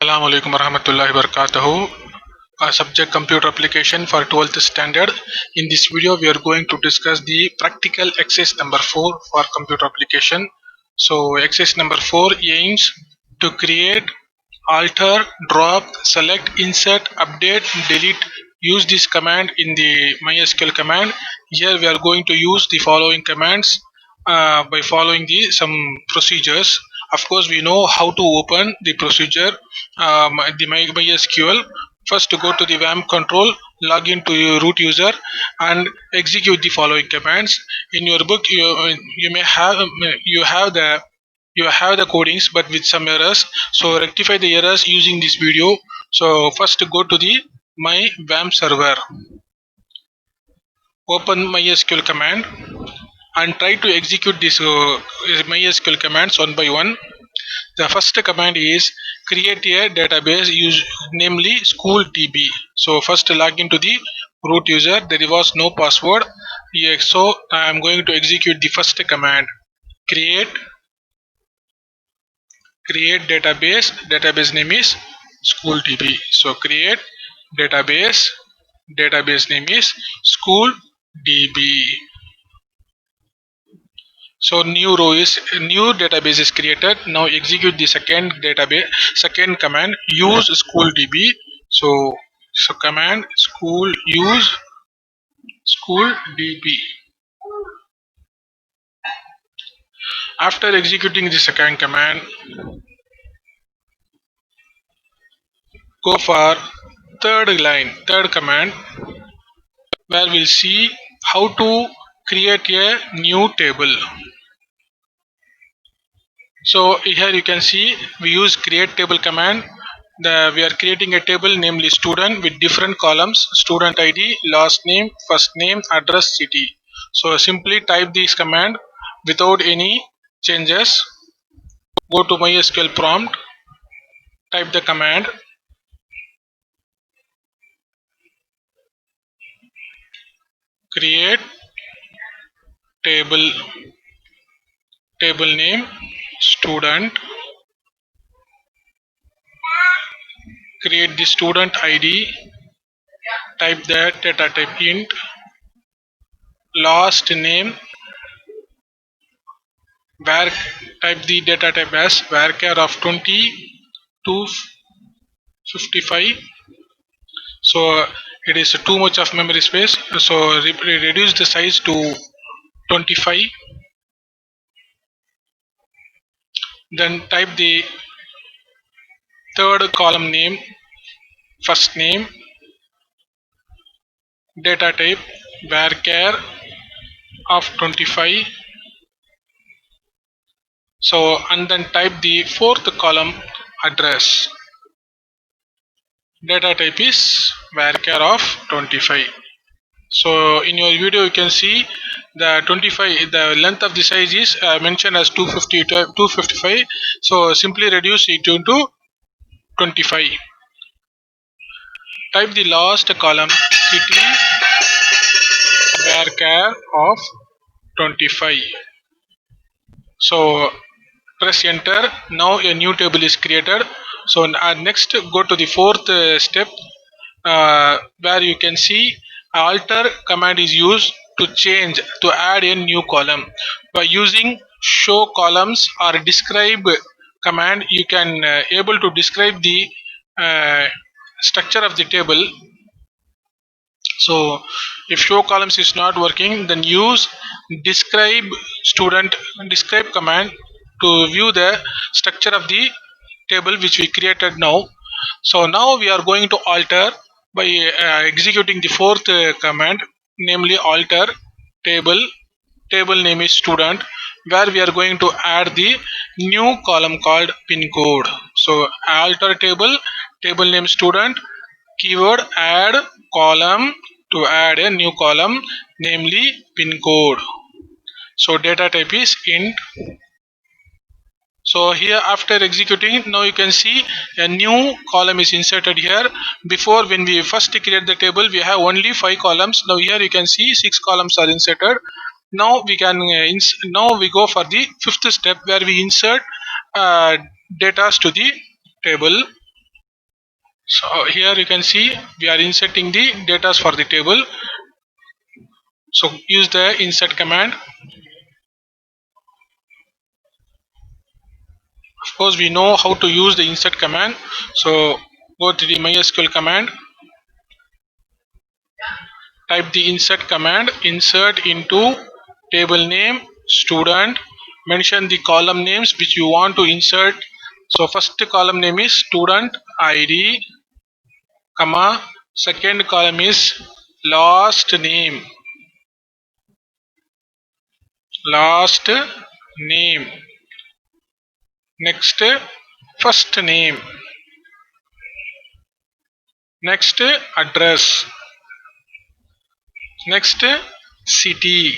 Assalamu alaikum warahmatullahi wabarakatuh. Subject computer application for 12th standard. In this video, we are going to discuss the practical exercise number 4 for computer application. So, exercise number 4 aims to create, alter, drop, select, insert, update, delete. Use this command in the MySQL command. Here, we are going to use the following commands by following some procedures. Of course, we know how to open the procedure, the MySQL. First, go to the WAMP control, log into your root user, and execute the following commands. In your book, you may have you have the codings, but with some errors. So rectify the errors using this video. So first, go to the my WAMP server, open MySQL command, and try to execute this MySQL commands one by one. The first command is create a database namely school.db. So first log into the root user. There was no password. Yeah, so I am going to execute the first command. Create database. Database name is school.db. So create database. Database name is school.db. So new database is created. Now execute the second command, use school.db. So command use school.db. After executing the second command, go for third command, where we'll see how to create a new table. So here you can see we use create table command. We are creating a table namely student with different columns: student ID, last name, first name, address, city. So simply type this command without any changes. Go to MySQL prompt, type the command, create table, table name student, create the student ID, type the data type int, last name, where type the data type as varchar of 20 to 55. So it is too much of memory space, so reduce the size to 25. Then type the third column name, first name, data type varchar of 25. So and then type the fourth column address. Data type is varchar of 25. So in your video you can see the 25, the length of the size is mentioned as 255. So simply reduce it to 25. Type the last column city varchar of 25. So press enter. Now a new table is created. So next go to the fourth step, where you can see alter command is used to add a new column. By using show columns or describe command, you can able to describe the structure of the table. So if show columns is not working, then use describe command to view the structure of the table which we created now. So now we are going to alter by executing the fourth command, namely alter table. Table name is student, where we are going to add the new column called pin code. So alter table, table name student, keyword add column to add a new column, namely pin code. So data type is int. So here after executing, now you can see a new column is inserted here. Before, when we first create the table, we have only 5 columns. Now here you can see 6 columns are inserted. Now we can now we go for the fifth step, where we insert data to the table. So here you can see we are inserting the data for the table. So use the insert command. Of course, we know how to use the insert command. So go to the MySQL command, type the insert command, insert into table name student, mention the column names which you want to insert. So first column name is student ID, comma, second column is last name, last name, next first name, next address, next city,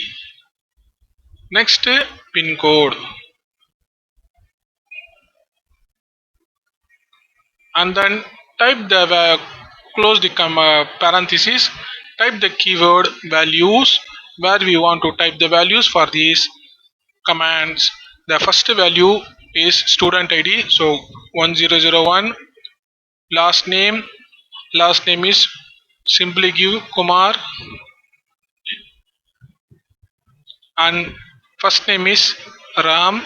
next pin code, and then type the close the parenthesis, type the keyword values where we want to type the values for these commands. The first value is student ID, so 1001. Last name is simply give Kumar, and first name is Ram.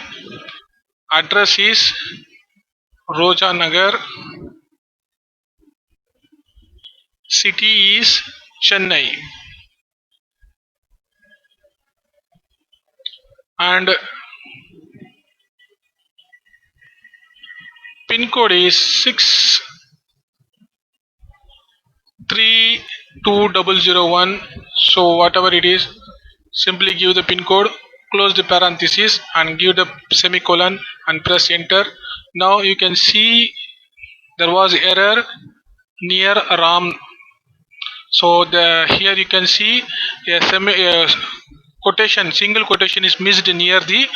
Address is Roja Nagar. City is Chennai, and pin code is 63201. So whatever it is, simply give the pin code, close the parenthesis and give the semicolon and press enter. Now you can see there was error near Ram. So the here you can see a quotation, single quotation is missed near the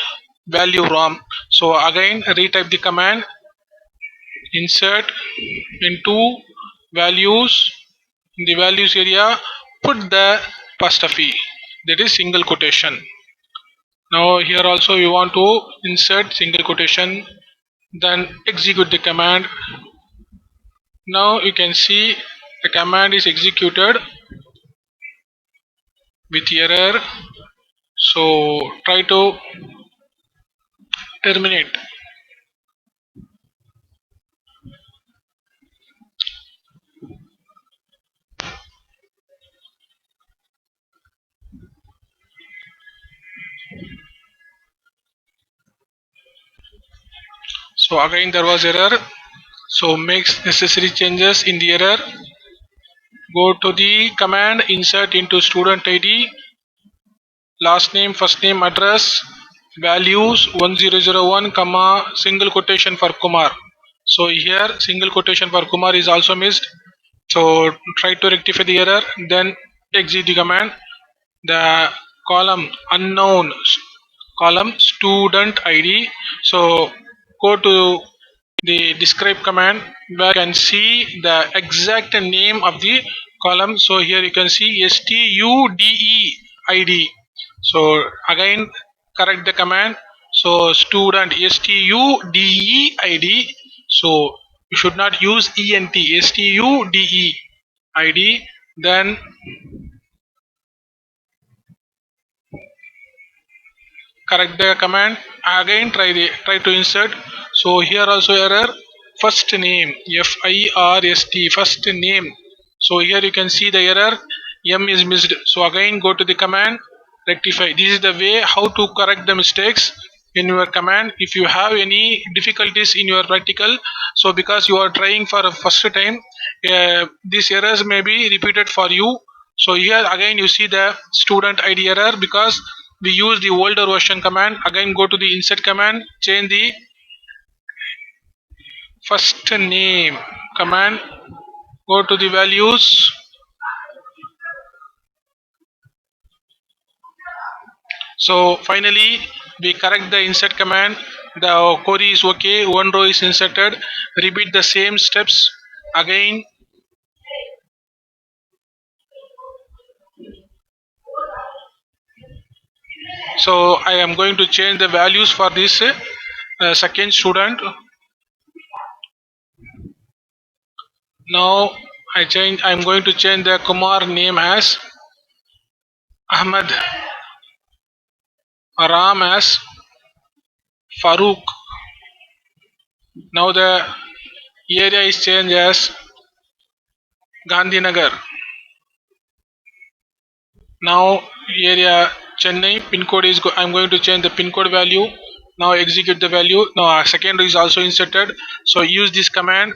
value Ram. So again retype the command, insert into values, in the values area put the apostrophe, that is single quotation. Now here also we want to insert single quotation, then execute the command. Now you can see the command is executed with error. So try to terminate. So again there was error. So makes necessary changes in the error. Go to the command, insert into student ID, last name, first name, address, values 1001 comma single quotation for Kumar. So here single quotation for Kumar is also missed. So try to rectify the error, then exit the command. The column unknown, column student ID. So go to the describe command where you can see the exact name of the column. So here you can see STUDEID. So again correct the command. So student STUDEID. So you should not use ENT, STUDEID. Then correct the command, again try to insert. So here also error, first name, FIRST, first name. So here you can see the error, M is missed. So again go to the command, rectify. This is the way how to correct the mistakes in your command. If you have any difficulties in your practical, so because you are trying for a first time, these errors may be repeated for you. So here again you see the student ID error because we use the older version command. Again go to the insert command, change the first name command, go to the values. So finally we correct the insert command, the query is okay, one row is inserted. Repeat the same steps again. So I am going to change the values for this second student. Now I'm going to change the Kumar name as Ahmed, Ram as Farooq. Now the area is changed as Gandhinagar. Now area Chennai pin code is I'm going to change the pin code value. Now execute the value. Now second is also inserted. So use this command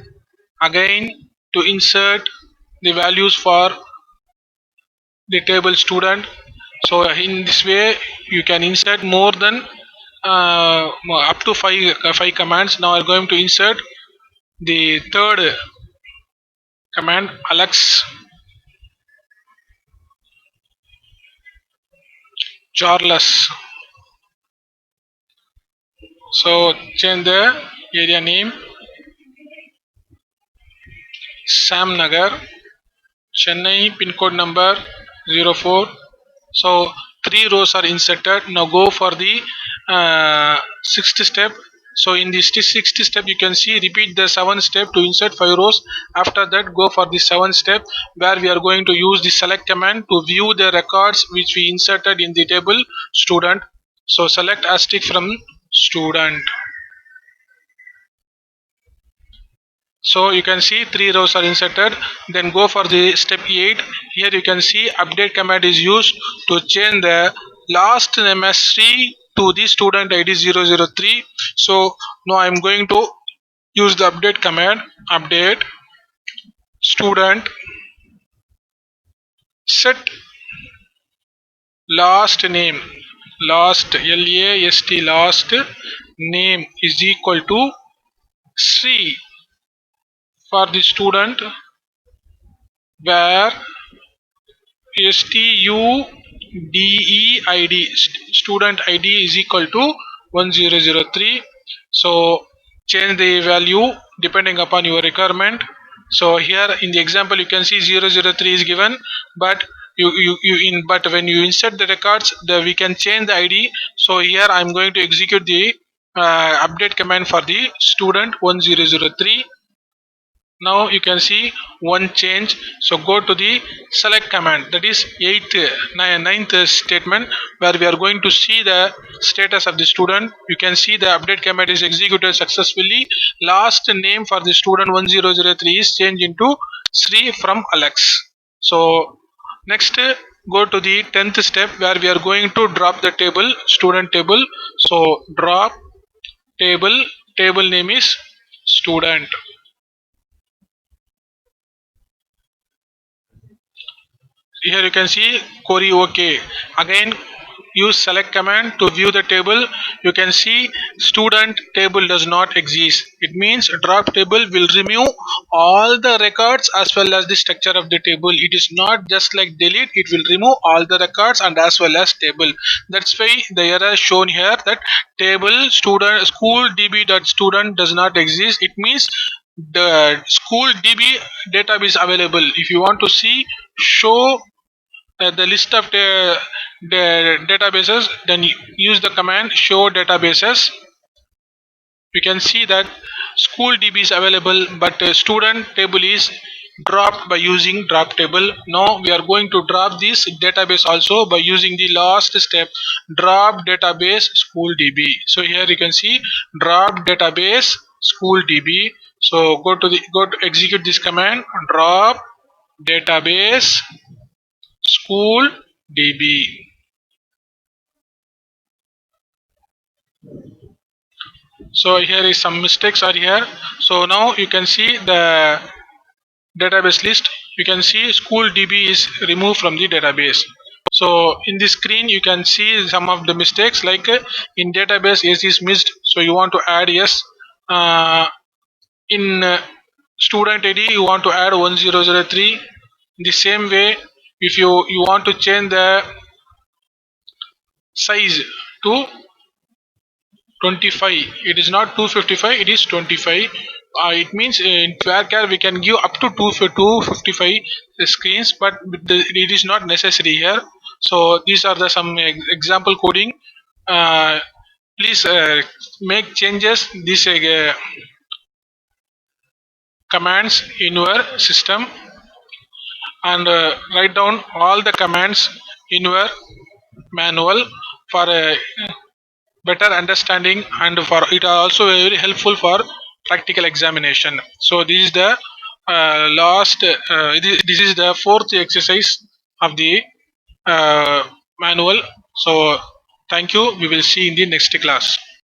again to insert the values for the table student. So in this way you can insert more than up to five commands. Now I'm going to insert the third command, Alex Charles. So change the area name Sam Nagar, Chennai, pin code number 04. So three rows are inserted. Now go for the sixth step. So in this sixth step, you can see repeat the seventh step to insert five rows. After that, go for the seventh step where we are going to use the select command to view the records which we inserted in the table student. So select asterisk from student. So you can see three rows are inserted. Then go for the step 8. Here you can see update command is used to change the last name as Sri to the student ID 003. So now I am going to use the update command. Update student set last name, last last name is equal to Sri for the student where student ID is equal to 1003. So change the value depending upon your requirement. So here in the example you can see 003 is given, but but when you insert the records we can change the ID. So here I'm going to execute the update command for the student 1003. Now you can see one change. So go to the select command, that is ninth statement where we are going to see the status of the student. You can see the update command is executed successfully. Last name for the student 1003 is changed into Sri from Alex. So next go to the 10th step where we are going to drop the table student table. So drop table name is student. Here you can see query OK. Again use select command to view the table. You can see student table does not exist. It means drop table will remove all the records as well as the structure of the table. It is not just like delete, it will remove all the records and as well as table. That's why the error shown here that table student school db.student does not exist. It means the school db database available. If you want to see show the list of the databases, then use the command show databases. You can see that school db is available, but student table is dropped by using drop table. Now we are going to drop this database also by using the last step, drop database school db. So here you can see drop database school db. So go to execute this command, drop database school db. So here is some mistakes are here. So now you can see the database list. You can see school db is removed from the database. So in this screen you can see some of the mistakes, like in database s is missed, so you want to add yes. In student id you want to add 1003. In the same way, if you want to change the size to 25, it is not 255, it is 25. It means in varchar we can give up to 255 screens, but it is not necessary here. So these are the some example coding. Please make changes this commands in your system and write down all the commands in your manual for a better understanding, and for it are also very helpful for practical examination. So this is the this is the fourth exercise of the manual. So thank you, we will see in the next class.